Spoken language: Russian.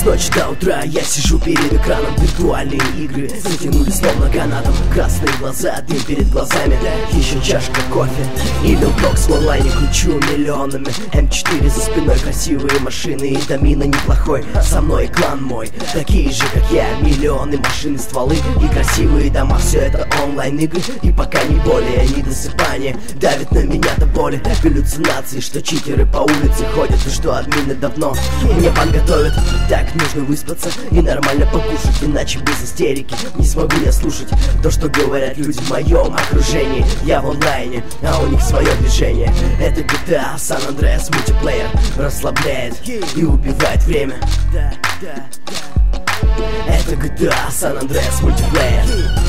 ночи до утра я сижу перед экраном. Виртуальные игры затянули словно канатом. Красные глаза, дым перед глазами, еще чашка кофе и Билбокс в онлайне кручу миллионами. М4 за спиной, красивые машины и домина неплохой. Со мной клан мой, такие же как я, миллионы машин, стволы и красивые дома. Все это онлайн игры, и пока не более недосыпание давит на меня до боли. Галлюцинации, что читеры по улице ходят, и что админы давно мне бан готовят. Так нужно выспаться и нормально покушать, иначе без истерики не смогу я слушать то, что говорят люди в моем окружении. Я в онлайне, а у них свое движение. Это GTA San Andreas мультиплеер расслабляет и убивает время. Это GTA San Andreas мультиплеер.